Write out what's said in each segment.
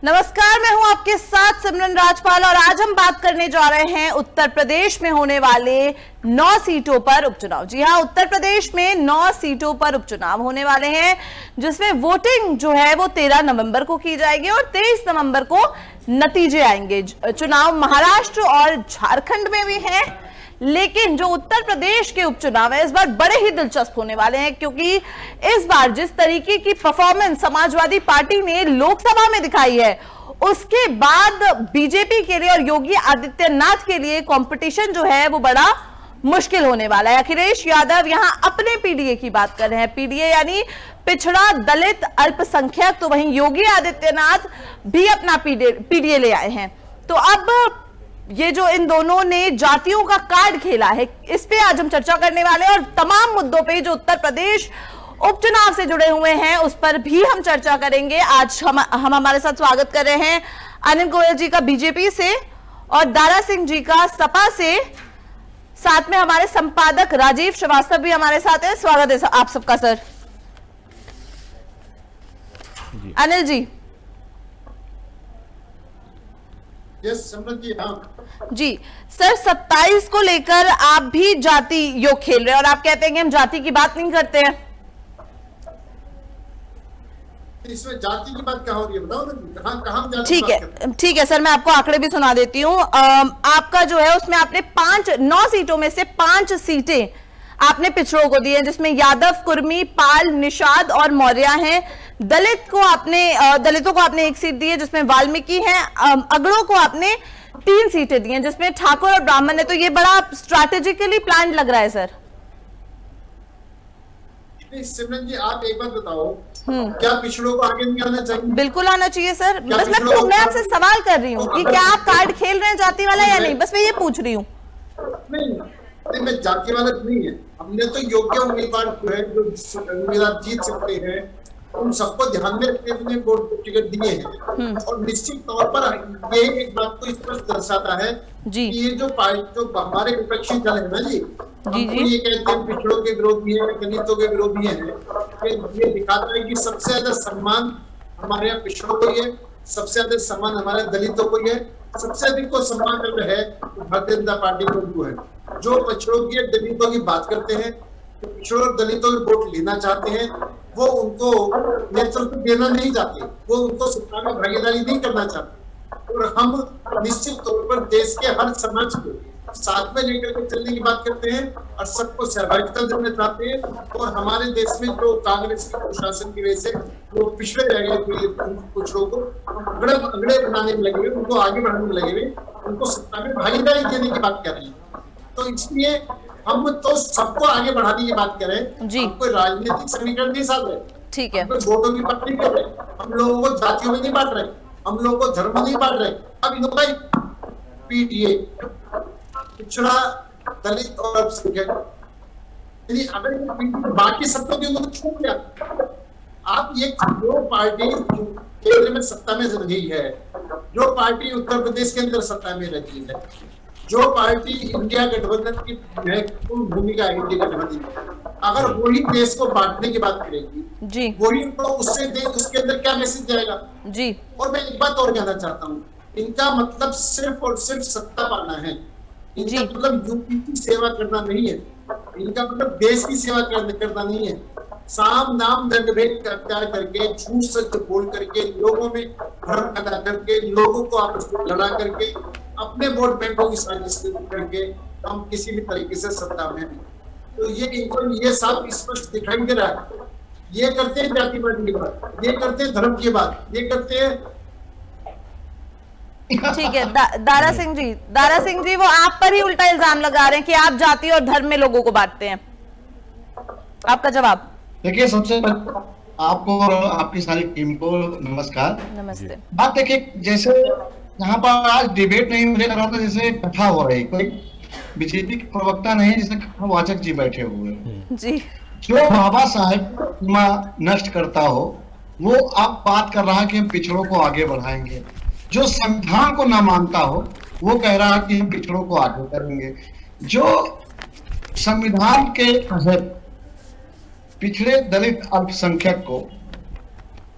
नमस्कार, मैं हूं आपके साथ सिमरन राजपाल और आज हम बात करने जा रहे हैं उत्तर प्रदेश में होने वाले 9 सीटों पर उपचुनाव। जी हां, उत्तर प्रदेश में 9 सीटों पर उपचुनाव होने वाले हैं, जिसमें वोटिंग जो है वो 13 नवंबर को की जाएगी और 23 नवंबर को नतीजे आएंगे। चुनाव महाराष्ट्र और झारखंड में भी है, लेकिन जो उत्तर प्रदेश के उपचुनाव है इस बार बड़े ही दिलचस्प होने वाले हैं, क्योंकि इस बार जिस तरीके की परफॉर्मेंस समाजवादी पार्टी ने लोकसभा में दिखाई है, उसके बाद बीजेपी के लिए और योगी आदित्यनाथ के लिए कंपटीशन जो है वो बड़ा मुश्किल होने वाला है। अखिलेश यादव यहां अपने पीडीए की बात कर रहे हैं, पीडीए यानी पिछड़ा दलित अल्पसंख्यक, तो वहीं योगी आदित्यनाथ भी अपना पीडीए ले आए हैं। तो अब ये जो इन दोनों ने जातियों का कार्ड खेला है, इस पे आज हम चर्चा करने वाले हैं और तमाम मुद्दों पे जो उत्तर प्रदेश उपचुनाव से जुड़े हुए हैं उस पर भी हम चर्चा करेंगे। आज हम हमारे साथ स्वागत कर रहे हैं अनिल गोयल जी का बीजेपी से और दारा सिंह जी का सपा से, साथ में हमारे संपादक राजीव श्रीवास्तव भी हमारे साथ है। स्वागत है आप सबका सर। अनिल जी। जी सर, 27 को लेकर आप भी जाति योग खेल रहे हैं और आप कहते हैं कि हम जाति की बात नहीं करते हैं। इसमें जाति की बात क्या हो रही है, बताओ ना, कहां ठीक है सर, मैं आपको आंकड़े भी सुना देती हूँ। आपका जो है उसमें आपने 9 सीटों में से 5 सीटें आपने पिछड़ों को दी है, जिसमें यादव, कुर्मी, पाल, निषाद और मौर्य हैं। दलितों को आपने 1 सीट दी है, जिसमें वाल्मीकि हैं। अगड़ों को आपने 3 सीटें दी हैं, जिसमें ठाकुर और ब्राह्मण है। तो ये बड़ा स्ट्रैटेजिकली प्लान लग रहा है सर। सिमरन जी, आप एक बात बताओ, क्या पिछड़ों को आगे नहीं आना चाहिए? बिल्कुल आना चाहिए सर। बस मैं आपसे सवाल कर रही हूँ कि क्या आप कार्ड खेल रहे हैं जाति वाला या नहीं, बस मैं ये पूछ रही हूँ। नहीं, जाति वाला नहीं है। हमने तो योग्य उम्मीदवार जो है, जो उम्मीदवार जीत सकते हैं, उन सबको ध्यान में रखते हुए वोट टिकट दिए हैं। और निश्चित तौर पर ये एक बात तो स्पष्ट दर्शाता है कि ये जो हमारे विपक्षी दल है ना जी, ये कहते हैं पिछड़ों के विरोधी है, दलितों के विरोधी है, ये दिखाता है कि सबसे ज्यादा सम्मान हमारे यहाँ पिछड़ों को ही है, सबसे ज्यादा सम्मान हमारे दलितों को ही है, सबसे अधिक को सम्मान कर रहे हैं भारतीय जनता पार्टी को है। जो पिछड़ों की दलितों की बात करते हैं, तो पिछड़ों और दलितों के वोट लेना चाहते हैं, वो उनको नेतृत्व देना नहीं चाहते, वो उनको सत्ता में भागीदारी नहीं करना चाहते। और हम निश्चित तौर पर देश के हर समाज को साथ में लेकर के चलने की बात करते हैं और सबको सहभागिता देना चाहते हैं। और हमारे देश में जो कांग्रेस के प्रशासन की वजह से लोग पिछड़े रह गए, पिछड़ों को अगड़े बनाने में लगे हुए, उनको आगे बढ़ाने में लगे हुए, उनको सत्ता में भागीदारी देने की बात कर रहे हैं। तो इसलिए हम तो सबको आगे बढ़ाने की बात कर रहे हैं, हम कोई राजनीतिक समीकरण नहीं साध रहे, ठीक है, वोटों की बात नहीं कर रहे, हम लोगों को जातियों में नहीं बांट रहे, हम लोगों को धर्म में नहीं बांट रहे। अब इनका पीडीए पिछड़ा दलित और अल्पसंख्यक, अगर बाकी सबको भी उनको छूट गया। आप ये जो पार्टी केंद्र में सत्ता में रही है, जो पार्टी उत्तर प्रदेश के अंदर सत्ता में रही है, जो पार्टी इंडिया गठबंधन की महत्वपूर्ण भूमिका है, इंडिया गठबंधन, अगर वही देश को बांटने की बात करेगी जी, वही तो उसके अंदर क्या मैसेज जाएगा जी। और मैं एक बात और कहना चाहता हूँ, इनका मतलब सिर्फ और सिर्फ सत्ता पाना है, इनका मतलब यूपी की सेवा करना नहीं है, इनका मतलब देश की सेवा करना नहीं है। साम दाम दंड भेद करके, झूठ सच बोल करके, लोगों में भ्रम पैदा करके, लोगों को आपस में लड़ा करके, अपने वोट बैंकों की साजिश करके हम किसी भी तरीके से सत्ता में हैं। तो ये साफ स्पष्ट दिखाई दे रहा है। ये करते हैं जातिवाद की बात, ये करते हैं धर्म की बात, ये करते हैं। ठीक है, दारा सिंह जी वो आप पर ही उल्टा इल्जाम लगा रहे हैं कि आप जाति और धर्म में लोगों को बांटते हैं। आपका जवाब? देखिए, सबसे पहले आपको और आपकी सारी टीम को नमस्कार। नमस्ते। बात देखिए, जैसे यहाँ पर आज डिबेट नहीं, मुझे लग रहा था जैसे कथा हो रही, कोई बीजेपी के प्रवक्ता नहीं, जैसे कथावाचक जी बैठे हुए जी। जो बाबा साहेब नष्ट करता हो, वो आप बात कर रहा है कि हम पिछड़ों को आगे बढ़ाएंगे। जो संविधान को ना मानता हो, वो कह रहा है कि हम पिछड़ों को आगे करेंगे। जो संविधान के तहत पिछड़े दलित अल्पसंख्यक को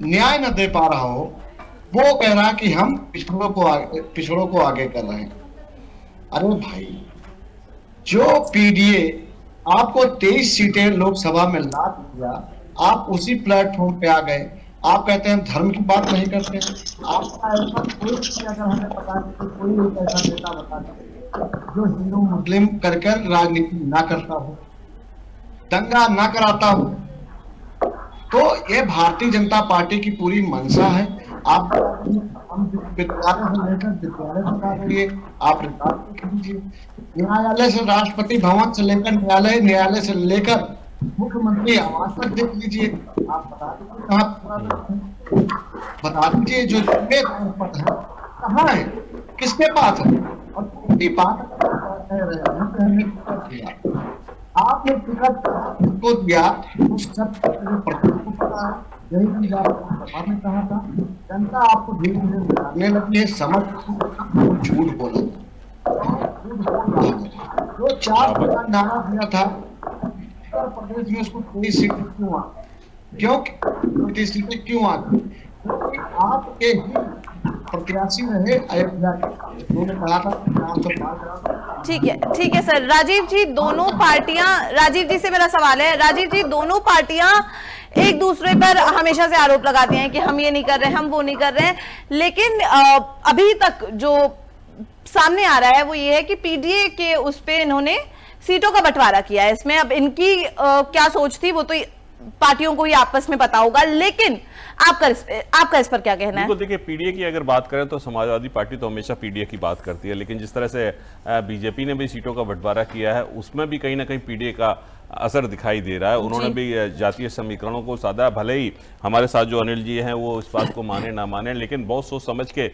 न्याय न दे पा रहा हो, वो कह रहा है कि हम पिछड़ों को आगे कर रहे हैं। अरे भाई, जो पीडीए आपको 23 सीटें लोकसभा में ला दिया, आप उसी प्लेटफॉर्म पे आ गए। आप कहते हैं हम धर्म की बात नहीं करते। आपका ऐसा कोई अगर हमें पता है कि कोई एक ऐसा नेता बता दे जो हिंदू मुस्लिम कर राजनीति ना करता हो, दंगा ना कराता हो, तो ये भारतीय जनता पार्टी की पूरी मंशा है। आप हम विद्यालय से लेकर विद्यालय बता दीजिए, आप कीजिए, न्यायालय से राष्ट्रपति भवन से लेकर न्यायालय से लेकर मुख्यमंत्री आवास तक देख लीजिए। आप बता दीजिए बता दीजिए जो पद है कहाँ है, किसके पास है, और बात आपने टिकट किसको दिया, उस सब को पता है। यही चीज आपने कहा था, जनता आपको धीरे धीरे बताने लगी है, समझ झूठ बोला जो 4 नारा दिया था उत्तर प्रदेश में, उसको 23 सीटें क्यों आ, क्यों 23 सीटें क्यों आ गई? क्योंकि आपके ही प्रत्याशी रहे अयोध्या के, उन्होंने कहा था। ठीक है सर। राजीव जी, दोनों पार्टियां, राजीव जी से मेरा सवाल है, राजीव जी, दोनों पार्टियां एक दूसरे पर हमेशा से आरोप लगाती हैं कि हम ये नहीं कर रहे, हम वो नहीं कर रहे हैं, लेकिन अभी तक जो सामने आ रहा है वो ये है कि पीडीए के उस पे इन्होंने सीटों का बंटवारा किया है। इसमें अब इनकी क्या सोच थी वो तो पार्टियों को ही आपस में पता होगा, लेकिन आपका इस पर क्या कहना है? देखिए, पीडीए की अगर बात करें तो समाजवादी पार्टी तो हमेशा पीडीए की बात करती है, लेकिन जिस तरह से बीजेपी ने भी सीटों का बंटवारा किया है उसमें भी कहीं ना कहीं पीडीए का असर दिखाई दे रहा है। उन्होंने भी जातीय समीकरणों को साधा, भले ही हमारे साथ जो अनिल जी हैं वो इस बात को माने ना माने, लेकिन बहुत सोच समझ के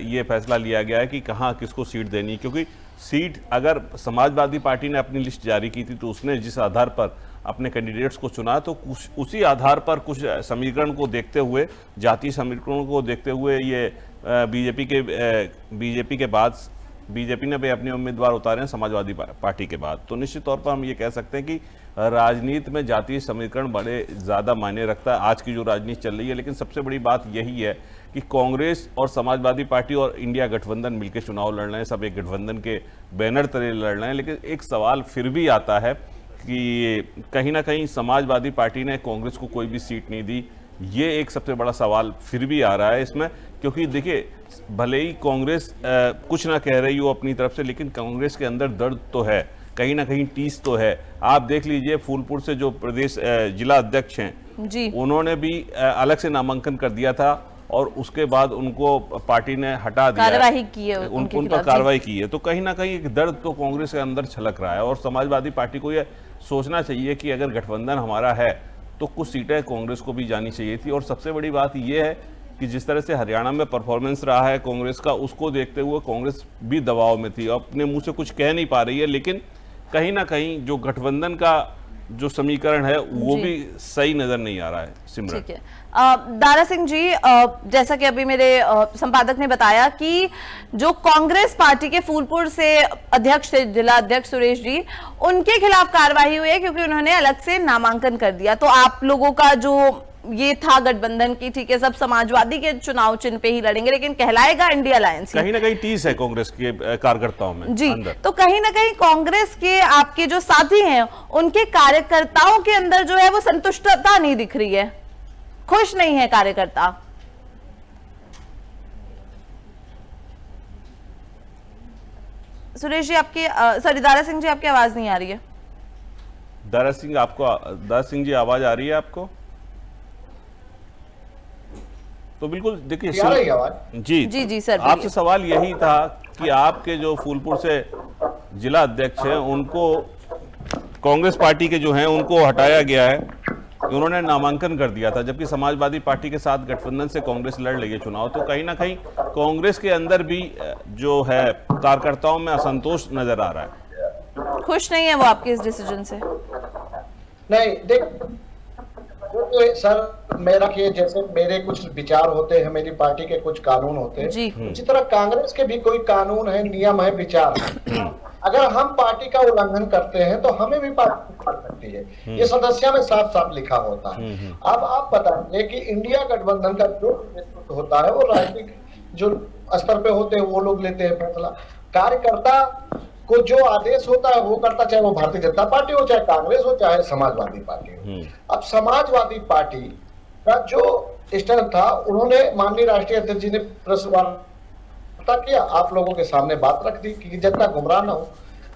ये फैसला लिया गया है कि कहाँ किसको सीट देनी, क्योंकि सीट अगर समाजवादी पार्टी ने अपनी लिस्ट जारी की थी तो उसने जिस आधार पर अपने कैंडिडेट्स को चुना, तो कुछ उसी आधार पर कुछ समीकरण को देखते हुए, जातीय समीकरणों को देखते हुए ये बीजेपी के बाद बीजेपी ने भी अपने उम्मीदवार उतारे हैं समाजवादी पार्टी के बाद। तो निश्चित तौर पर हम ये कह सकते हैं कि राजनीति में जातीय समीकरण बड़े ज़्यादा मायने रखता है आज की जो राजनीति चल रही है। लेकिन सबसे बड़ी बात यही है कि कांग्रेस और समाजवादी पार्टी और इंडिया गठबंधन मिलकर चुनाव लड़ रहे हैं, सब एक गठबंधन के बैनर तले लड़ रहे हैं। लेकिन एक सवाल फिर भी आता है कि कहीं ना कहीं समाजवादी पार्टी ने कांग्रेस को कोई भी सीट नहीं दी। ये एक सबसे बड़ा सवाल फिर भी आ रहा है इसमें, क्योंकि देखिए भले ही कांग्रेस कुछ ना कह रही हो अपनी तरफ से, लेकिन कांग्रेस के अंदर दर्द तो है, कहीं ना कहीं टीस तो है। आप देख लीजिए फूलपुर से जो प्रदेश जिला अध्यक्ष हैं जी, उन्होंने भी अलग से नामांकन कर दिया था और उसके बाद उनको पार्टी ने हटा दिया, कार्रवाई की है, उन पर कार्रवाई की है। तो कहीं ना कहीं एक दर्द तो कांग्रेस के अंदर छलक रहा है और समाजवादी पार्टी को यह सोचना चाहिए कि अगर गठबंधन हमारा है तो कुछ सीटें कांग्रेस को भी जानी चाहिए थी। और सबसे बड़ी बात यह है कि जिस तरह से हरियाणा में परफॉर्मेंस रहा है कांग्रेस का, उसको देखते हुए कांग्रेस भी दबाव में थी, अपने मुंह से कुछ कह नहीं पा रही है, लेकिन कहीं ना कहीं जो गठबंधन का जो समीकरण है वो भी सही नजर नहीं आ रहा है। सिमरन, ठीक है। दारा सिंह जी, जैसा कि अभी मेरे संपादक ने बताया कि जो कांग्रेस पार्टी के फूलपुर से अध्यक्ष थे, जिला अध्यक्ष सुरेश जी, उनके खिलाफ कार्रवाई हुई है क्योंकि उन्होंने अलग से नामांकन कर दिया। तो आप लोगों का जो ये था गठबंधन की, ठीक है, सब समाजवादी के चुनाव चिन्ह पे ही लड़ेंगे, लेकिन कहलाएगा इंडिया अलायंस। कहीं ना कहीं टीस है कांग्रेस के कार्यकर्ताओं में जी अंदर। तो कहीं ना कहीं कांग्रेस के आपके जो साथी हैं उनके कार्यकर्ताओं के अंदर जो है वो संतुष्टता नहीं दिख रही है, खुश नहीं है कार्यकर्ता। सुरेश जी आपकी सॉरी दारा सिंह जी आपकी आवाज नहीं आ रही है। दारा सिंह जी आवाज आ रही है आपको? तो बिल्कुल देखिए जी सर, आपसे सवाल यही था कि आपके जो फूलपुर से जिला अध्यक्ष हैं उनको कांग्रेस पार्टी के जो हैं उनको हटाया गया है, उन्होंने नामांकन कर दिया था, जबकि समाजवादी पार्टी के साथ गठबंधन से कांग्रेस लड़ रही है चुनाव। तो कहीं ना कहीं कांग्रेस के अंदर भी जो है कार्यकर्ताओं में असंतोष नजर आ रहा है, खुश नहीं है वो आपके इस डिसीजन से। नहीं देख सर, मेरा कि जैसे मेरे कुछ विचार होते हैं, मेरी पार्टी के कुछ कानून होते हैं, इसी तरह कांग्रेस के भी कोई कानून है, नियम है, विचार है। अगर हम पार्टी का उल्लंघन करते हैं तो हमें भी पार्टी मार सकती है, ये सदस्य में साफ साफ लिखा होता है। अब आप बताइए कि इंडिया गठबंधन का जो नेतृत्व होता है वो राजनीतिक जो स्तर पे होते हैं वो लोग लेते हैं फैसला, कार्यकर्ता को जो आदेश होता है वो करता, चाहे वो भारतीय जनता पार्टी हो, चाहे कांग्रेस हो, चाहे समाजवादी पार्टी हो। अब समाजवादी पार्टी का जो स्टैंड था, उन्होंने माननीय राष्ट्रीय अध्यक्ष जी ने प्रेस वार्ता किया, आप लोगों के सामने बात रख दी कि जनता गुमराह ना हो।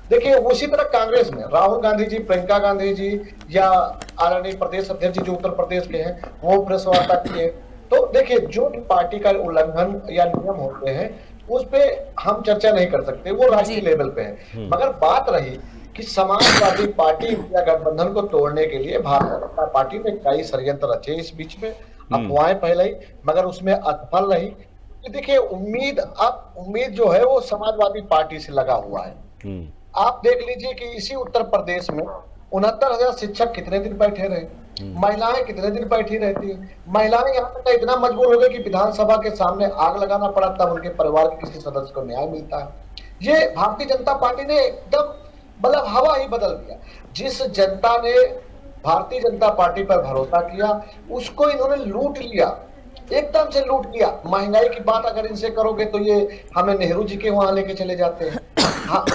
देखिए उसी तरह कांग्रेस में राहुल गांधी जी, प्रियंका गांधी जी या आदरणीय प्रदेश अध्यक्ष जी जो उत्तर प्रदेश के हैं वो प्रेस वार्ता किए। तो देखिए जो पार्टी का उल्लंघन या नियम होते हैं उस पे हम चर्चा नहीं कर सकते, वो राष्ट्रीय लेवल पे है। मगर बात रही कि समाजवादी पार्टी इंडिया गठबंधन को तोड़ने के लिए भारतीय जनता पार्टी ने कई षड्यंत्र रचे, इस बीच में अफवाहें फैलाई मगर उसमें असफल रही। देखिए उम्मीद जो है वो समाजवादी पार्टी से लगा हुआ है। आप देख लीजिए कि इसी उत्तर प्रदेश में 69,000 शिक्षक कितने दिन बैठे रहे, महिलाएं कितने दिन बैठी रहती है। महिलाएं यहाँ तक इतना मजबूर हो गई कि विधानसभा के सामने आग लगाना पड़ा, तब उनके परिवार के किसी सदस्य को न्याय मिलता है। ये भारतीय जनता पार्टी ने एकदम मतलब हवा ही बदल दिया। जिस जनता ने भारतीय जनता पार्टी पर भरोसा किया उसको इन्होंने लूट लिया, एकदम से लूट लिया। महंगाई की बात अगर इनसे करोगे तो ये हमें नेहरू जी के वहां लेके चले जाते हैं।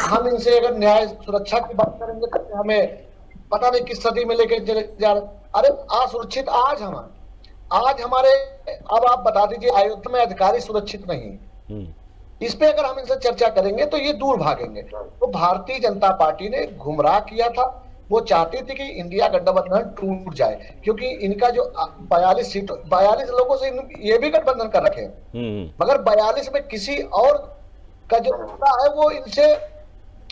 हम इनसे अगर न्याय सुरक्षा की बात करेंगे तो हमें पता नहीं किस सदी में लेके चले जा रहे। अरे असुरक्षित आज हमारे अब आप बता दीजिए अयोध्या में अधिकारी सुरक्षित नहीं, इस पे अगर हम इनसे चर्चा करेंगे तो ये दूर भागेंगे। तो भारतीय जनता पार्टी ने गुमराह किया था, वो चाहती थी कि इंडिया गठबंधन टूट जाए, क्योंकि इनका जो 42 लोगों से ये भी गठबंधन कर रखे हैं, मगर 42 में किसी और का जो नेता है वो इनसे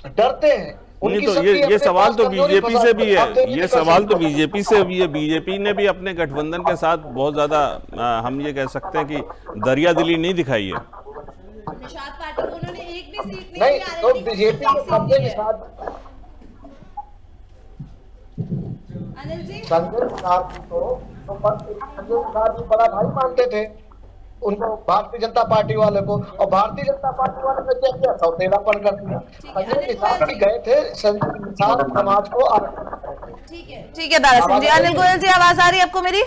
डरते हैं। नहीं तो ये सवाल तो बीजेपी से भी है, ये सवाल तो बीजेपी से भी है। बीजेपी ने भी अपने गठबंधन के साथ बहुत ज्यादा हम ये कह सकते हैं कि दरियादिली नहीं दिखाई है। निषाद पार्टी को उन्होंने एक भी सीट नहीं तो बीजेपी के सबसे निषाद अनिल जी संजय कुमार को बड़ा भाई मानते थे उनको, भारतीय जनता पार्टी वाले को, और भारतीय जनता पार्टी वाले ने क्या किया, सौतेलापन कर दिया। संजय निषाद गए थे समाज को। ठीक है दारा सिंह जी। अनिल गोयल जी आवाज आ रही है आपको मेरी?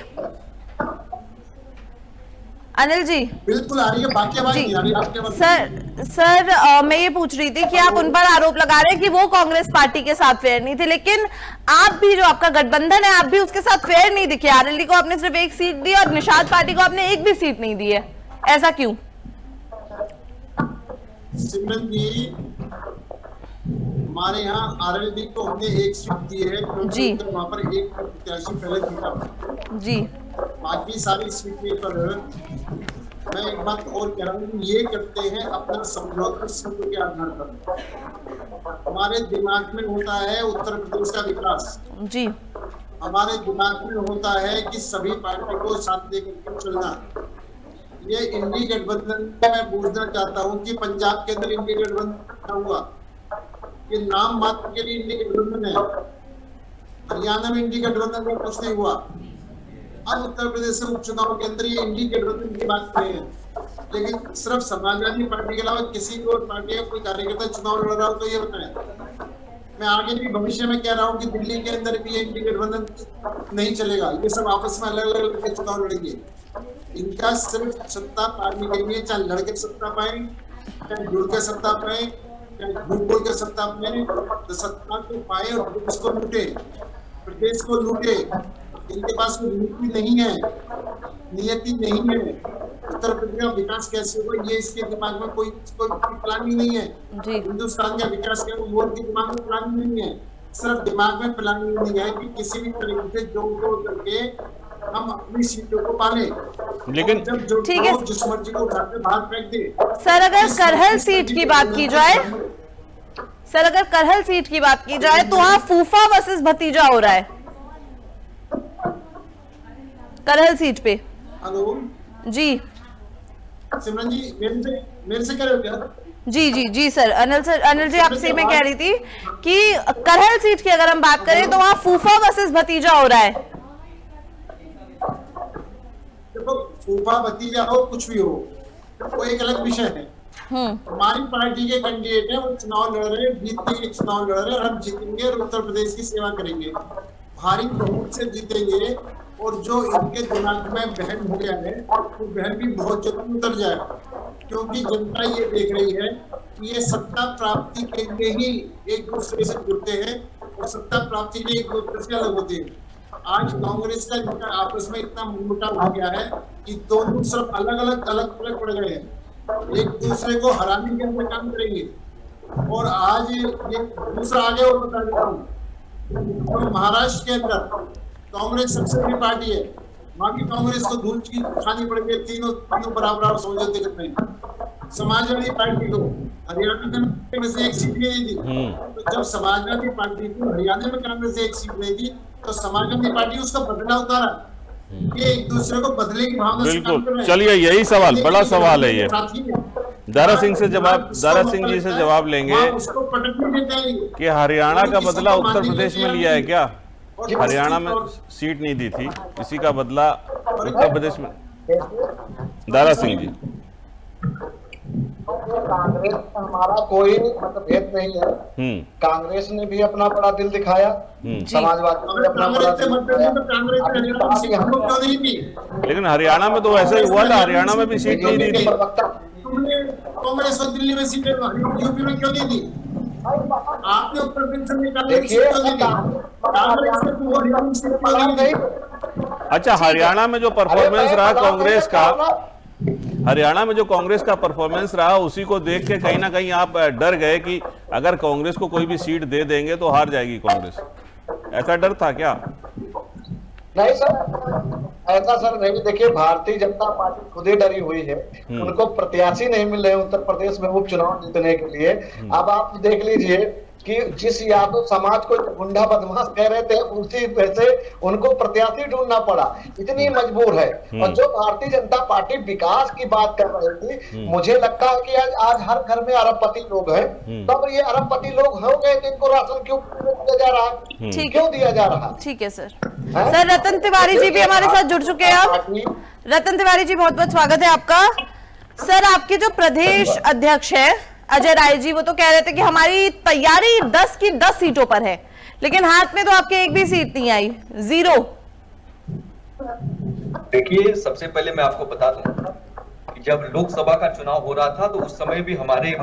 अनिल जी बिल्कुल आ रही है, बाकी आवाज नहीं आ रही आपके। सर मैं ये पूछ रही थी कि आप उन पर आरोप लगा रहे हैं कि वो कांग्रेस पार्टी के साथ फेयर नहीं थे, लेकिन आप भी जो आपका गठबंधन है आप भी उसके साथ फेयर नहीं दिखे। आरएलडी को आपने सिर्फ एक सीट दी और निषाद पार्टी को आपने एक भी सीट नहीं दी है, ऐसा क्यों? सिमरन जी हमारे यहाँ आरएलडी को हमने एक सीट दी है जी, वहाँ पर एक प्रत्याशी पहले जीता जी, बाकी सारी सीटें पर मैं एक बात और कह रहा हूँ, ये करते हैं अपना समझौता शब्द के आधार पर। हमारे दिमाग में होता है उत्तर प्रदेश का विकास जी, हमारे दिमाग में होता है कि सभी पार्टी को साथ लेकर चलना। ये इंडी गठबंधन मैं पूछना चाहता हूँ कि पंजाब के अंदर इंडी गठबंधन हुआ, ये नाम मात्र के लिए इंडी गठबंधन है। हरियाणा में इंडी गठबंधन में कुछ नहीं हुआ। अब उत्तर प्रदेश में उपचुनाव के अंदर ये इंडी गठबंधन की बात कर रहे हैं, लेकिन सिर्फ समाजवादी पार्टी के अलावा किसी और पार्टी का कोई कार्यकर्ता चुनाव लड़ रहा हो तो ये बताएं। मैं आगे भी भविष्य में कह रहा हूँ कि दिल्ली के अंदर भी ये इंडी गठबंधन नहीं चलेगा, ये सब आपस में अलग अलग करके चुनाव लड़ेंगे। इनका सिर्फ सत्ता पाने के लिए, चाहे लड़के सत्ता पाए, चाहे जुड़ के सत्ता पाए, चाहे झूठ बोल के सत्ता पाए, तो सत्ता को पाए और प्रदेश को लूटे, प्रदेश को लूटे। इनके पास कोई नीति नहीं है, नियति नहीं है। उत्तर प्रदेश का विकास कैसे होगा ये इसके दिमाग में कोई प्लान ही नहीं है। हिंदुस्तान का विकास क्या वो उनके दिमाग में प्लान ही नहीं है। सिर्फ दिमाग में प्लान ही नहीं है कि किसी भी तरीके से जोड़ करके हम अपनी सीटों को पाले। लेकिन ठीक है, जिस मर्जी को उठाकर बाहर फेंक दे। सर अगर करहल सीट की बात की जाए, सर अगर करहल सीट की बात की जाए तो वहाँ फूफा वर्सेस भतीजा हो रहा है करहल सीट पे। हेलो जी सिमरन जी, मेरे से कह रहे हो क्या? जी सर। अनिल जी आपसे मैं कह रही थी कि करहल सीट की अगर हम बात करें तो वहाँ फूफा वर्सेस भतीजा हो रहा है। देखो फूफा भतीजा हो कुछ भी हो, वो एक अलग विषय है। हमारी पार्टी के कैंडिडेट है, वो चुनाव लड़ रहे हैं, जीतने के लिए चुनाव लड़ रहे हैं और हम जीतेंगे और उत्तर प्रदेश की सेवा करेंगे, भारी बहुमत से जीतेंगे। और जो इनके दिमाग में बहन हो गया है वो बहन भी बहुत जल्दी उतर जाए, क्योंकि जनता ये देख रही है कि ये सत्ता प्राप्ति के लिए ही एक दूसरे से जुड़ते हैं और सत्ता प्राप्ति के लिए एक दूसरे से अलग होते हैं। आज कांग्रेस का इनका आपस में इतना मुठभेड़ हो गया है कि दोनों सब अलग अलग पड़ गए हैं, एक दूसरे को हराने के अंदर काम करेंगे। और आज ये दूसरा आगे और बता देता हूँ, तो महाराष्ट्र के अंदर कांग्रेस सबसे बड़ी पार्टी है, वहां की कांग्रेस को धूल की खानी पड़ गई, तीनों बराबर समझौते करते हैं। समाजवादी पार्टी को हरियाणा में से एक सीट नहीं दी, तो जब समाजवादी पार्टी को हरियाणा में कांग्रेस से एक सीट नहीं दी तो समाजवादी पार्टी उसका बदला उतारा। ये एक दूसरे को बदले की भावना से काम कर रहे बिल्कुल। हैं। चलिए यही सवाल, बड़ा सवाल है ये। साथी है। दारा सिंह जी से जवाब लेंगे उसको पटकने देते हैं कि हरियाणा का किसी बदला को उत्तर मानने प्रदेश के में लिए लिया है क्या? और हरियाणा में सीट नहीं दी थी, इसी का बदला उत्तर प्रदेश में। दारा सिंह जी, कांग्रेस में हमारा कोई मतभेद नहीं है। कांग्रेस ने भी अपना बड़ा दिल दिखाया, समाजवादी ने अपना बड़ा दिल दिखाया। लेकिन हरियाणा में तो ऐसा ही हुआ था, हरियाणा में भी सीट नहीं दी थी। कांग्रेस को दिल्ली में सीटें यूपी में क्यों नहीं दी? आपने उत्तर प्रदेश में कांग्रेस देखिए, क्यों नहीं दी? कांग्रेस ने तो हरियाणा सीट क्यों नहीं दी? अच्छा, हरियाणा में जो परफॉर्मेंस रहा कांग्रेस का, हरियाणा में जो कांग्रेस का परफॉर्मेंस रहा, उसी को देख के कहीं ना कहीं आप डर गए कि अगर कांग्रेस को कोई भी सीट दे देंगे तो हार जाएगी कांग्रेस, ऐसा डर था क्या? नहीं सर, ऐसा सर नहीं। देखिए, भारतीय जनता पार्टी खुद ही डरी हुई है, उनको प्रत्याशी नहीं मिल रहे उत्तर प्रदेश में उपचुनाव जीतने के लिए। अब आप देख लीजिए कि जिस यादव समाज को गुंडा बदमाश कह रहे थे, उसी वैसे उनको प्रत्याशी ढूंढना पड़ा, इतनी मजबूर है। और जो भारतीय जनता पार्टी विकास की बात कर रही थी, मुझे लगता है कि आज हर घर में अरबपति लोग हैं, तब ये अरबपति लोग हो गए तो इनको राशन क्यों दिया जा रहा है, क्यों दिया जा रहा है? ठीक है सर। सर रतन तिवारी जी भी हमारे साथ जुड़ चुके हैं। अब रतन तिवारी जी, बहुत बहुत स्वागत है आपका। सर, आपके जो प्रदेश अध्यक्ष है अजय राय जी, वो तो कह रहे थे कि हमारी तैयारी 10 की 10 सीटों पर है, लेकिन हाथ में तो आपके एक भी सीट नहीं आई, 0। देखिए, सबसे पहले मैं आपको बता दूं कि जब लोकसभा का चुनाव हो रहा था तो उस समय भी हमारे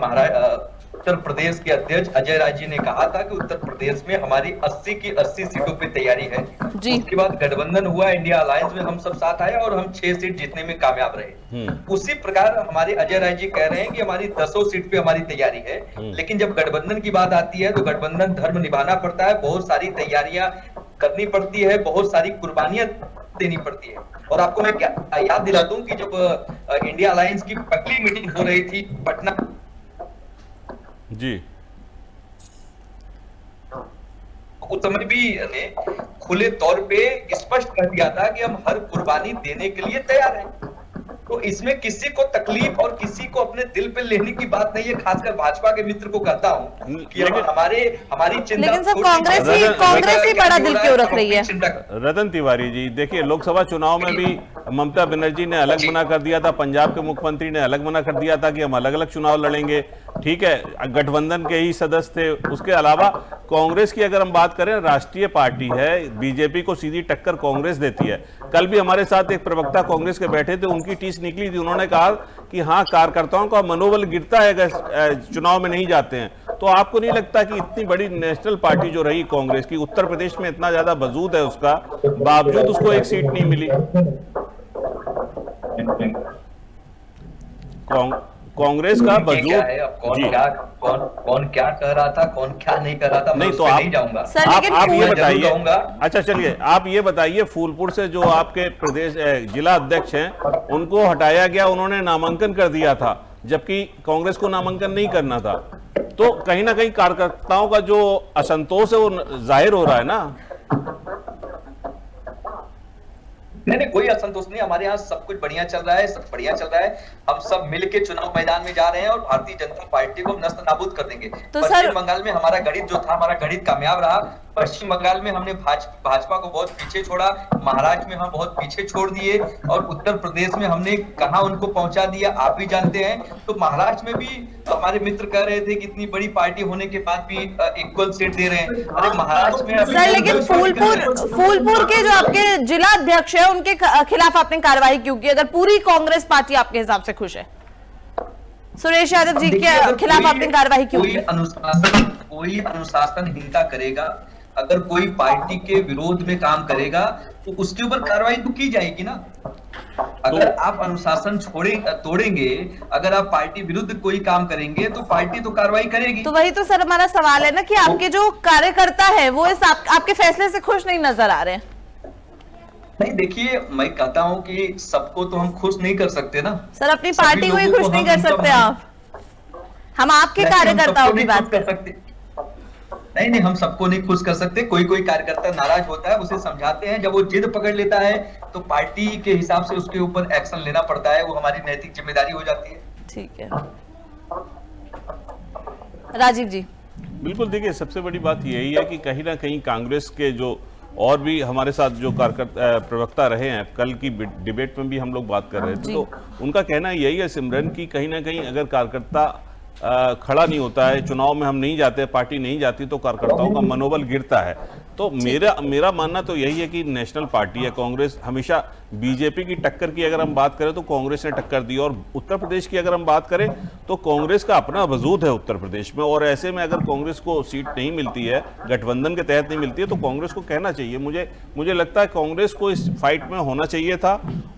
उत्तर प्रदेश के अध्यक्ष अजय राय जी ने कहा था कि उत्तर प्रदेश में हमारी 80 की 80 सीटों पे तैयारी है। उसके बाद गठबंधन हुआ, इंडिया अलायंस में हम सब साथ आए और हम 6 सीट जीतने में कामयाब रहे। उसी प्रकार हमारे अजय राय जी कह रहे हैं कि हमारी 10 सीट पे हमारी तैयारी है, लेकिन जब गठबंधन की बात आती है तो गठबंधन धर्म निभाना पड़ता है, बहुत सारी तैयारियां करनी पड़ती है, बहुत सारी कुर्बानियां देनी पड़ती है। और आपको मैं क्या याद दिला दूं कि जब इंडिया अलायंस की पहली मीटिंग हो रही थी पटना जी, उस समय भी ने खुले तौर पे स्पष्ट कर दिया था कि हम हर कुर्बानी देने के लिए तैयार हैं। तो इसमें किसी को तकलीफ और किसी को अपने दिल पे लेने की बात नहीं है। खासकर भाजपा के मित्र को कहता हूं कि हमारी चिंता, लेकिन सर कांग्रेस ही बड़ा दिल क्यों रख रही है? रतन तिवारी जी, देखिए, लोकसभा चुनाव में भी ममता बनर्जी ने अलग मना कर दिया था, पंजाब के मुख्यमंत्री ने अलग मना कर दिया था कि हम अलग अलग चुनाव लड़ेंगे। ठीक है, गठबंधन के ही सदस्य थे। उसके अलावा कांग्रेस की अगर हम बात करें, राष्ट्रीय पार्टी है, बीजेपी को सीधी टक्कर कांग्रेस देती है। कल भी हमारे साथ एक प्रवक्ता कांग्रेस के बैठे थे, उनकी टीस निकली थी, उन्होंने कहा कि हाँ, कार्यकर्ताओं का मनोबल गिरता है अगर चुनाव में नहीं जाते हैं। तो आपको नहीं लगता कि इतनी बड़ी नेशनल पार्टी जो रही कांग्रेस की, उत्तर प्रदेश में इतना ज्यादा वजूद है उसका, बावजूद उसको एक सीट नहीं मिली? कांग्रेस का वजूद है। अब कौन क्या कह रहा था, कौन क्या नहीं कर रहा था, नहीं, मैं तो नहीं जाऊंगा। आप ये बताइए। कहूंगा। अच्छा, चलिए, आप ये बताइए, फूलपुर से जो आपके प्रदेश जिला अध्यक्ष हैं, उनको हटाया गया, उन्होंने नामांकन कर दिया था, जबकि कांग्रेस को नामांकन नहीं करना था। तो कहीं ना कहीं कार्यकर्ताओं का जो असंतोष है वो जाहिर हो रहा है ना? नहीं, कोई असंतोष नहीं। हमारे यहाँ सब कुछ बढ़िया चल रहा है, सब बढ़िया चल रहा है। हम सब मिलके चुनाव मैदान में जा रहे हैं और भारतीय जनता पार्टी को नस्त नाबूद कर देंगे। तो पश्चिम बंगाल में हमारा गणित जो था, हमारा गणित कामयाब रहा। पश्चिम बंगाल में हमने भाजपा को बहुत पीछे छोड़ा, महाराष्ट्र में हम बहुत पीछे छोड़ दिए, और उत्तर प्रदेश में हमने कहां उनको पहुंचा दिया आप भी जानते हैं। तो महाराष्ट्र में भी हमारे मित्र कह रहे थे कि इतनी बड़ी पार्टी होने के बाद भी इक्वल सीट दे रहे हैं। अरे महाराष्ट्र में सर, लेकिन फूलपुर के जो आपके जिला अध्यक्ष है उनके खिलाफ आपने कार्रवाई क्यों की, अगर पूरी कांग्रेस पार्टी आपके हिसाब से खुश है? सुरेश यादव जी के खिलाफ आपने कार्रवाई क्यों की? कोई अनुशासनहीनता करेगा, अगर कोई पार्टी के विरोध में काम करेगा तो उसके ऊपर कार्रवाई तो की जाएगी ना। अगर आप अनुशासन तोड़ेंगे, अगर आप पार्टी विरुद्ध कोई काम करेंगे तो पार्टी तो कार्रवाई करेगी। तो वही तो सर हमारा सवाल है ना कि आपके जो कार्यकर्ता है वो इस आपके फैसले से खुश नहीं नजर आ रहे हैं। नहीं, देखिए, मैं कहता हूं कि सबको तो हम खुश नहीं कर सकते ना सर, अपनी पार्टी को ही खुश नहीं कर सकते आप। हम आपके कार्यकर्ताओं की बात कर सकते। नहीं, हम सबको नहीं खुश कर सकते। कोई कार्यकर्ता नाराज होता है, उसे समझाते हैं, जब वो जिद पकड़ लेता है तो पार्टी के हिसाब से उसके ऊपर एक्शन लेना पड़ता है, वो हमारी नैतिक जिम्मेदारी हो जाती है। ठीक है, राजीव जी। बिल्कुल, देखिए सबसे बड़ी बात यही है कि कहीं ना कहीं कांग्रेस के जो और भी हमारे साथ जो कार्यकर्ता प्रवक्ता रहे हैं, कल की डिबेट में भी हम लोग बात कर रहे थे, तो उनका कहना यही है सिमरन की कहीं ना कहीं अगर कार्यकर्ता खड़ा नहीं होता है, चुनाव में हम नहीं जाते, पार्टी नहीं जाती, तो कार्यकर्ताओं का मनोबल गिरता है। तो मेरा मानना तो यही है कि नेशनल पार्टी है कांग्रेस, हमेशा बीजेपी की टक्कर की अगर हम बात करें तो कांग्रेस ने टक्कर दी, और उत्तर प्रदेश की अगर हम बात करें तो कांग्रेस का अपना वजूद है उत्तर प्रदेश में, और ऐसे में अगर कांग्रेस को सीट नहीं मिलती है, गठबंधन के तहत नहीं मिलती है, तो कांग्रेस को कहना चाहिए। मुझे लगता है कांग्रेस को इस फाइट में होना चाहिए था,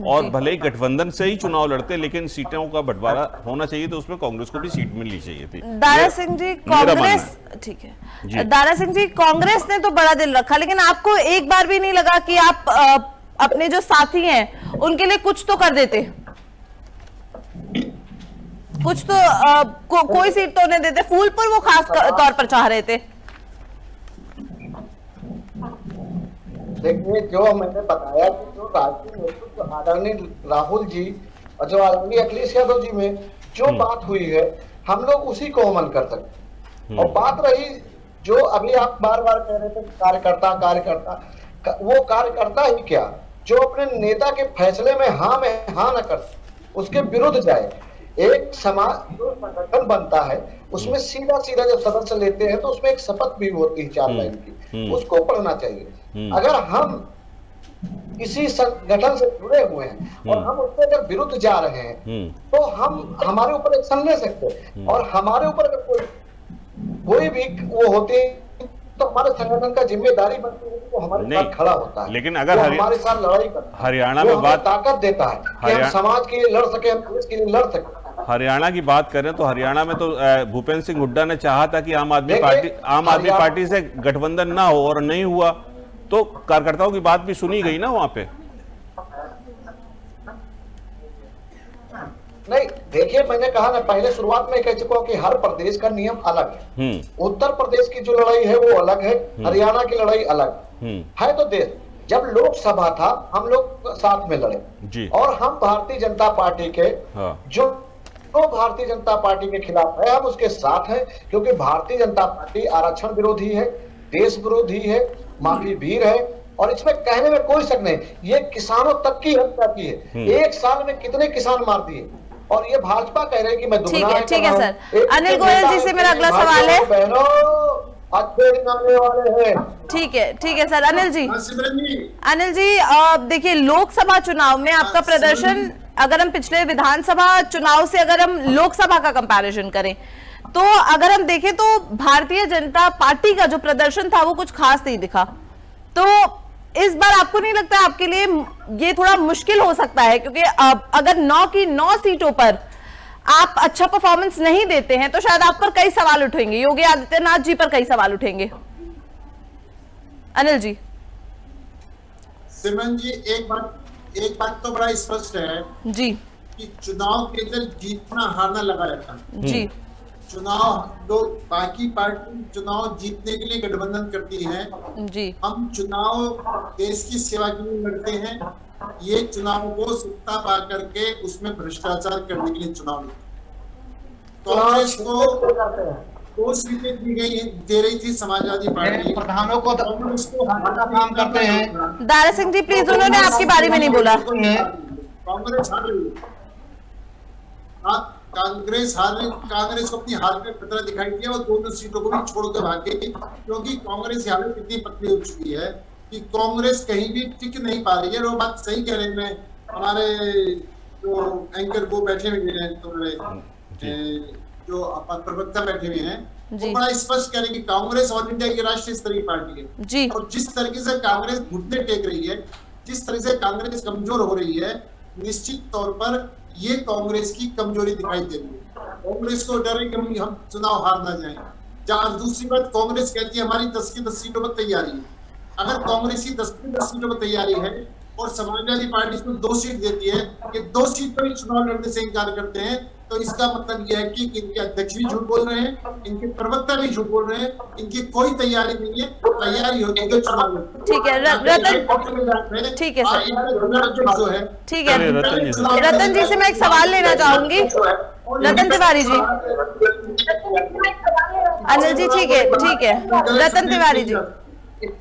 और भले ही गठबंधन से ही चुनाव लड़ते, लेकिन सीटों का बंटवारा होना चाहिए, तो उसमें कांग्रेस को भी सीट मिलनी चाहिए थी। दारा सिंह जी, कांग्रेस, ठीक है, दारा सिंह जी, कांग्रेस ने तो बड़ा दिल रखा, लेकिन आपको एक बार भी नहीं लगा कि आप अपने जो साथी हैं उनके लिए कुछ तो कर देते, कुछ तो कोई सीट तो उन्हें देते? फूलपुर वो खास तौर पर चाह रहे थे। देखिए, जो मैंने बताया कि जो राष्ट्रीय नेतृत्व आदरणीय राहुल जी और जो आदरणीय अखिलेश यादव जी में जो बात हुई है, हम लोग उसी को अमल कर सकते। और बात रही जो अभी आप बार बार कह रहे थे कार्यकर्ता, वो कार्यकर्ता ही क्या, जो अपने नेता के फैसले में हाँ न कर, उसके विरुद्ध जाए। एक समाज जो संगठन बनता है उसमें सीधा जब सदस्य लेते हैं तो उसमें एक शपथ भी होती है 4 लाइन की, उसको पढ़ना चाहिए। अगर हम किसी संगठन से जुड़े हुए हैं और हम उसके अगर विरुद्ध जा रहे हैं तो हम हमारे ऊपर एक्शन ले सकते हैं, और हमारे ऊपर अगर कोई भी वो होती है तो हमारे संगठन का जिम्मेदारी बनती है तो हमारे साथ खड़ा होता है। लेकिन अगर हमारे साथ लड़ाई करता है, हरियाणा में बात ताकत देता है कि हम समाज के लिए लड़ सके, हम देश के लिए लड़ सके। हरियाणा की बात करें तो हरियाणा में तो भूपेंद्र सिंह हुड्डा ने चाहा था कि आम आदमी पार्टी से गठबंधन ना हो, और नहीं हुआ, तो कार्यकर्ताओं की बात भी सुनी गई ना वहां पे। नहीं, देखिए, मैंने कहा ना, पहले शुरुआत में कह चुका हूं कि हर प्रदेश का नियम अलग है। उत्तर प्रदेश की जो लड़ाई है वो अलग है, हरियाणा की लड़ाई अलग है। तो देश जब लोकसभा था हम लोग साथ में लड़े जी। और हम भारतीय जनता पार्टी के जो भारतीय जनता पार्टी के खिलाफ है हम उसके साथ हैं, क्योंकि भारतीय जनता पार्टी आरक्षण विरोधी है, देश विरोधी है, माफी वीर है, और इसमें कहने में कोई शक नहीं। ये किसानों तक की हत्या की है, 1 साल में कितने किसान मार दिए, और ये भाजपा कह रहे हैं कि मैं दुगना। ठीक है सर। अनिल गोयल जी से मेरा अगला सवाल है। ठीक है सर। अनिल जी, देखिए, लोकसभा चुनाव में आपका प्रदर्शन, अगर हम पिछले विधानसभा चुनाव से अगर हम लोकसभा का कंपैरिजन करें तो अगर हम देखें तो भारतीय जनता पार्टी का जो प्रदर्शन था वो कुछ खास नहीं दिखा। तो इस बार आपको नहीं लगता आपके लिए ये थोड़ा मुश्किल हो सकता है, क्योंकि अगर 9 की 9 सीटों पर आप अच्छा परफॉर्मेंस नहीं देते हैं तो शायद आप पर कई सवाल उठेंगे, योगी आदित्यनाथ जी पर कई सवाल उठेंगे। अनिल जी। सिमरन जी, एक बात तो बड़ा स्पष्ट है जी कि चुनाव के अंदर जीतना हारना लगा रहता है जी। चुनाव बाकी पार्टी चुनाव जीतने के लिए गठबंधन करती है जी। हम चुनाव देश की सेवा के लिए लड़ते हैं। ये चुनाव को सत्ता पा करके उसमें भ्रष्टाचार करने के लिए चुनाव लड़ते। कांग्रेस को 2 सीटें दे रही थी समाजवादी पार्टी। प्रधानों को कांग्रेस को काम करते हैं। दारा सिंह जी प्लीज, उन्होंने आपके बारे में नहीं बोला। कांग्रेस हार रही है। कांग्रेस को अपनी हार में खतरा दिखाई दिया और दोनों सीटों को भी छोड़कर भाग गई, क्योंकि कांग्रेस की हालत इतनी पतली हो चुकी है कि कांग्रेस कहीं भी टिक नहीं पा रही है। वो बात सही कह रहे हैं हमारे जो एंकर वो बैठे हुए हैं, तुम्हारे जो प्रवक्ता बैठे हुए हैं, वो बड़ा स्पष्ट कह रहे हैं कि कांग्रेस ऑल इंडिया की राष्ट्रीय स्तरीय पार्टी है जी। और जिस तरीके से कांग्रेस घुटने टेक रही है, जिस तरह से कांग्रेस कमजोर हो रही है, निश्चित तौर पर ये कांग्रेस की कमजोरी दिखाई दे रही है। कांग्रेस को डर है कि हम चुनाव हार ना जाएं। जहां दूसरी बात कांग्रेस कहती है हमारी 10 की 10 सीटों पर तैयारी है। अगर कांग्रेस की 10 की 10 सीटों पर तैयारी है और समाजवादी पार्टी को 2 सीट देती है, कि 2 सीट पर ही चुनाव लड़ने से इनकार करते हैं, तो इसका मतलब यह है कि इनके अध्यक्ष भी झूठ बोल रहे हैं, इनके प्रवक्ता भी झूठ बोल रहे हैं, इनकी कोई तैयारी नहीं है। तैयारी होती है चुनाव। ठीक है रतन, ठीक है सर, जो है ठीक है रतन जी से मैं एक सवाल लेना चाहूंगी। रतन तिवारी जी, अनिल जी, ठीक है रतन तिवारी जी। ठीक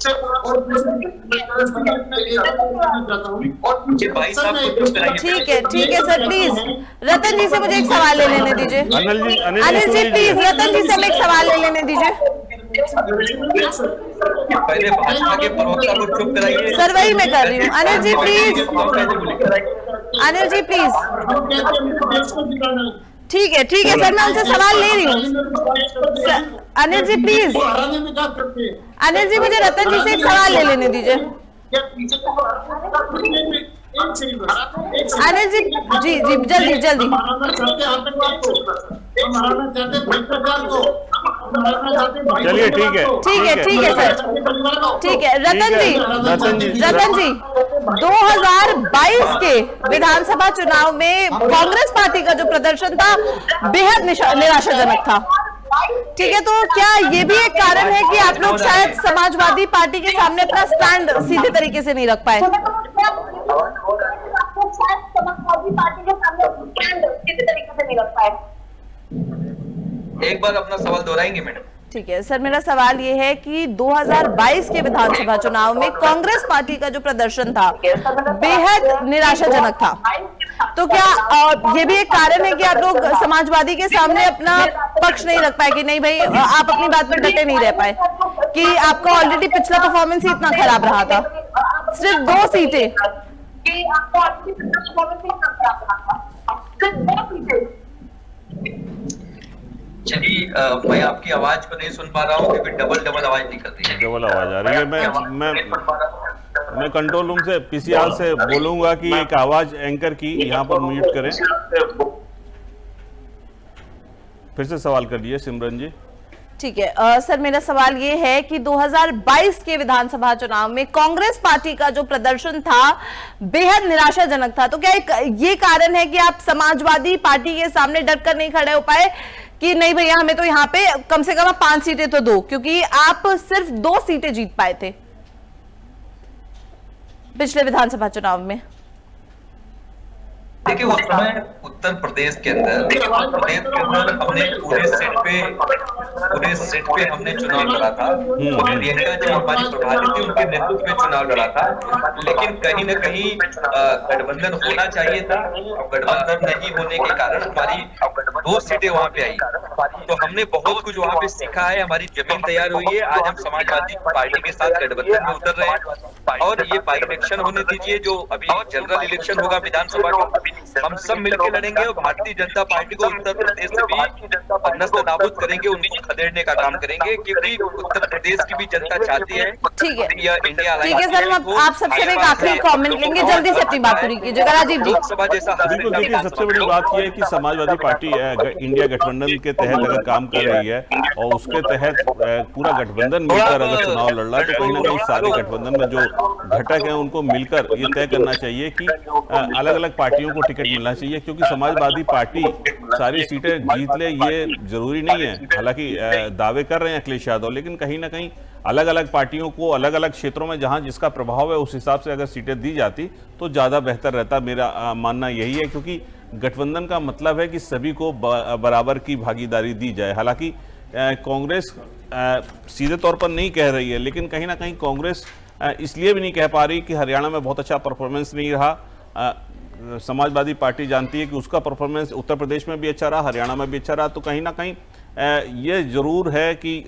है सर, प्लीज रतन जी से मुझे एक सवाल ले लेने दीजिए। अनिल जी प्लीज रतन जी से हमें एक सवाल ले लेने दीजिए। पहले भाजपा के प्रवक्ता को चुप कराइए। सर वही मैं कर रही हूँ। Anil ji please, Anil ji please. ठीक है सर, मैं उनसे सवाल ले रही हूँ। अनिल जी प्लीज, अनिल जी मुझे रतन जी से एक सवाल ले लेने दीजिए। अनिल जी जी जल्दी। चलिए ठीक है सर, ठीक है रतन जी 2022 के विधानसभा चुनाव में कांग्रेस पार्टी का जो प्रदर्शन था बेहद निराशाजनक था। ठीक है, तो क्या ये भी एक कारण है कि आप लोग शायद समाजवादी पार्टी के सामने अपना स्टैंड सीधे तरीके से नहीं रख पाए? एक बार अपना सवाल दोहराएंगे मैडम? ठीक है सर, मेरा सवाल ये है कि 2022 के विधानसभा चुनाव में कांग्रेस पार्टी का जो प्रदर्शन था बेहद निराशाजनक था, तो क्या ये भी एक कारण है कि आप लोग समाजवादी के सामने अपना पक्ष नहीं रख पाए कि नहीं भाई आप अपनी बात पर डटे नहीं रह पाए, कि आपका ऑलरेडी पिछला परफॉर्मेंस ही इतना खराब रहा था, सिर्फ 2 सीटें। चलिए, मैं आपकी आवाज को नहीं सुन पा रहा हूँ क्योंकि डबल आवाज निकल रही है। डबल आवाज आ रही है। मैं कंट्रोल रूम से पीसीआर से बोलूंगा कि एक आवाज एंकर की यहाँ पर म्यूट करें। फिर से सवाल कर लिए सिमरन जी। ठीक है सर, मेरा सवाल ये है कि 2022 के विधानसभा चुनाव में कांग्रेस पार्टी का जो प्रदर्शन था बेहद निराशाजनक था, तो क्या ये कारण है कि आप समाजवादी पार्टी के सामने डटकर नहीं खड़े हो पाए कि नहीं भैया हमें तो यहाँ पे कम से कम 5 सीटें तो दो, क्योंकि आप सिर्फ 2 सीटें जीत पाए थे पिछले विधानसभा चुनाव में? देखिए, उस समय उत्तर प्रदेश के अंदर हमने पूरे सेट पे हमने चुनाव लड़ा था। प्रियंका जो हमारी प्रभारी थी उनके नेतृत्व में चुनाव लड़ा था, लेकिन कहीं न कहीं गठबंधन होना चाहिए था। गठबंधन नहीं होने के कारण हमारी 2 सीटें वहां पे आई, तो हमने बहुत कुछ वहां पे सीखा है, हमारी जमीन तैयार हुई है। आज हम समाजवादी पार्टी के साथ गठबंधन में उतर रहे हैं और ये बाई इलेक्शन होने दीजिए, जो अभी जनरल इलेक्शन होगा विधानसभा का, हम सब मिलकर लड़ेंगे और भारतीय जनता पार्टी को उत्तर प्रदेश से भी नस्ल नाबूद करेंगे, उनको खदेड़ने का काम करेंगे, क्योंकि उत्तर प्रदेश की भी जनता चाहती है। ठीक है इंडिया सर, हम आप सबसे एक आखिरी कमेंट लेंगे, जल्दी से अपनी बात पूरी कीजिएगा। राजीव जी, लोकसभा जैसा बिल्कुल, देखिए सबसे बड़ी बात यह है कि समाजवादी पार्टी इंडिया गठबंधन के तहत अगर काम कर रही है और उसके तहत पूरा गठबंधन मिलकर अगर चुनाव लड़ रहा है, तो कहीं ना कहीं सारे गठबंधन में जो घटक हैं उनको मिलकर ये तय करना चाहिए कि अलग अलग पार्टियों को टिकट मिलना चाहिए, क्योंकि समाजवादी पार्टी सारी सीटें जीत ले ये जरूरी नहीं है। हालांकि दावे कर रहे हैं अखिलेश यादव, लेकिन कहीं ना कहीं अलग अलग पार्टियों को अलग अलग क्षेत्रों में जहां जिसका प्रभाव है उस हिसाब से अगर सीटें दी जाती तो ज्यादा बेहतर रहता। मेरा मानना यही है, क्योंकि गठबंधन का मतलब है कि सभी को बराबर की भागीदारी दी जाए। हालांकि कांग्रेस सीधे तौर पर नहीं कह रही है, लेकिन कहीं ना कहीं कांग्रेस इसलिए भी नहीं कह पा रही कि हरियाणा में बहुत अच्छा परफॉर्मेंस नहीं रहा। समाजवादी पार्टी जानती है कि उसका परफॉर्मेंस उत्तर प्रदेश में भी अच्छा रहा, हरियाणा में भी अच्छा रहा। तो कहीं ना कहीं ये जरूर है कि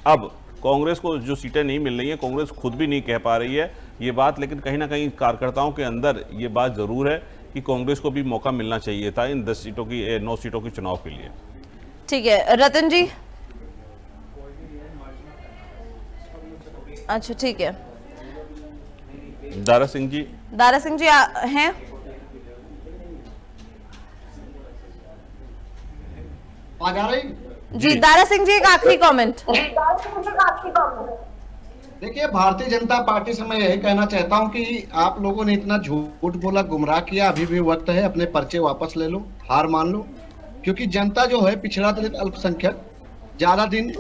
अब कांग्रेस को जो सीटें नहीं मिल रही हैं, कांग्रेस खुद भी नहीं कह पा रही है ये बात, लेकिन कहीं ना कहीं कार्यकर्ताओं के अंदर ये बात जरूर है कि कांग्रेस को भी मौका मिलना चाहिए था इन 9 सीटों की चुनाव के लिए। ठीक है रतन जी, अच्छा ठीक है। दारा सिंह जी हैं? आ जा रही जी दारा सिंह जी, एक आखिरी कमेंट। देखिए, भारतीय जनता पार्टी से मैं यही कहना चाहता हूं कि आप लोगों ने इतना झूठ बोला, गुमराह किया, अभी भी वक्त है, अपने पर्चे वापस ले लो, हार मान लो। क्योंकि जनता जो है पिछड़ा दलित अल्पसंख्यक, ज्यादा दिन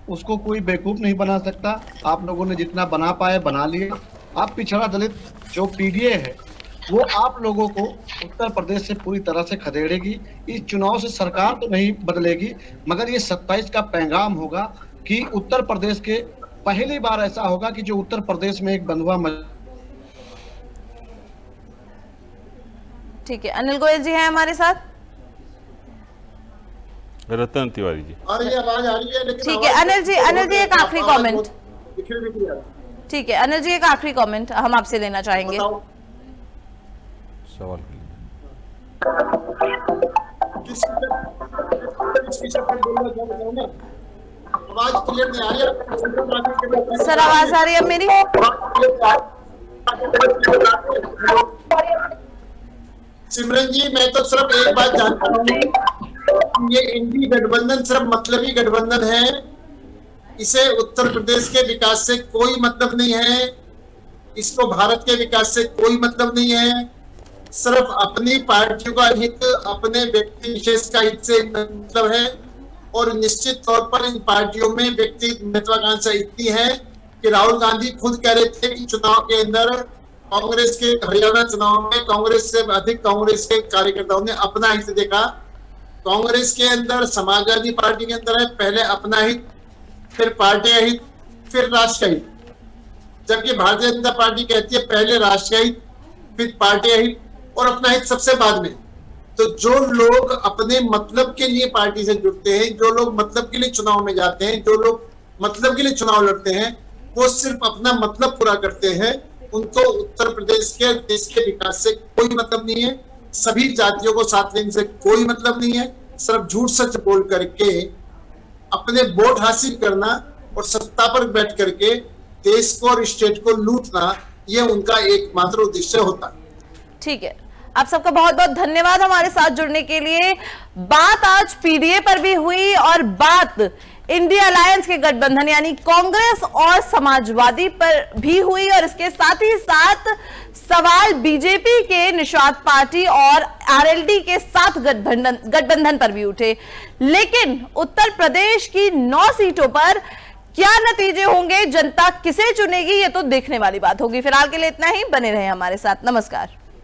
उसको कोई बेवकूफ नहीं बना सकता। आप लोगों ने जितना बना पाए बना लिए। आप पिछड़ा दलित जो पीडीए है वो आप लोगों को उत्तर प्रदेश से पूरी तरह से खदेड़ेगी। इस चुनाव से सरकार तो नहीं बदलेगी, मगर ये 27 का पैगाम होगा कि उत्तर प्रदेश के पहली बार ऐसा होगा कि जो उत्तर प्रदेश में एक बंधुआ। ठीक है, अनिल गोयल जी हैं हमारे साथ। रतन तिवारी जी, और ये आवाज आ रही है लेकिन ठीक है अनिल जी, एक आखिरी कमेंट। ठीक है अनिल जी, एक आखिरी कमेंट हम आपसे लेना चाहेंगे। सवाल आवाज क्लियर नहीं आ रही सर, आवाज आ रही है मेरी? सिमरन जी, मैं तो सिर्फ एक बात जानता हूँ, ये इंडी गठबंधन सिर्फ मतलबी गठबंधन है, इसे उत्तर प्रदेश के विकास से कोई मतलब नहीं है, इसको भारत के विकास से कोई मतलब नहीं है। सिर्फ अपनी पार्टियों का हित, अपने व्यक्ति विशेष का हित से मतलब है। और निश्चित तौर पर इन पार्टियों में व्यक्ति महत्वाकांक्षा इतनी है कि राहुल गांधी खुद कह रहे थे कि चुनाव के अंदर कांग्रेस के हरियाणा चुनाव में कांग्रेस से अधिक कांग्रेस के कार्यकर्ताओं ने अपना हित देखा। कांग्रेस के अंदर, समाजवादी पार्टी के अंदर है पहले अपना हित, फिर पार्टी हित, फिर राष्ट्र हित, जबकि भारतीय जनता पार्टी कहती है पहले राष्ट्र हित, फिर पार्टी हित और अपना हित सबसे बाद में। तो जो लोग अपने मतलब के लिए पार्टी से जुड़ते हैं, जो लोग मतलब के लिए चुनाव में जाते हैं, जो लोग मतलब के लिए चुनाव लड़ते हैं, वो सिर्फ अपना मतलब पूरा करते हैं। उनको उत्तर प्रदेश के देश के विकास से कोई मतलब नहीं है, सभी जातियों को साथ लेने से कोई मतलब नहीं है। सिर्फ झूठ सच बोल करके अपने वोट हासिल करना और सत्ता पर बैठ करके देश को और स्टेट को लूटना, ये उनका एकमात्र उद्देश्य होता है। ठीक है, आप सबका बहुत बहुत धन्यवाद हमारे साथ जुड़ने के लिए। बात आज पीडीए पर भी हुई और बात इंडिया अलायंस के गठबंधन यानी कांग्रेस और समाजवादी पर भी हुई, और इसके साथ ही साथ सवाल बीजेपी के निषाद पार्टी और आरएलडी के साथ गठबंधन पर भी उठे। लेकिन उत्तर प्रदेश की 9 सीटों पर क्या नतीजे होंगे, जनता किसे चुनेगी, ये तो देखने वाली बात होगी। फिलहाल के लिए इतना ही, बने रहे हमारे साथ। नमस्कार।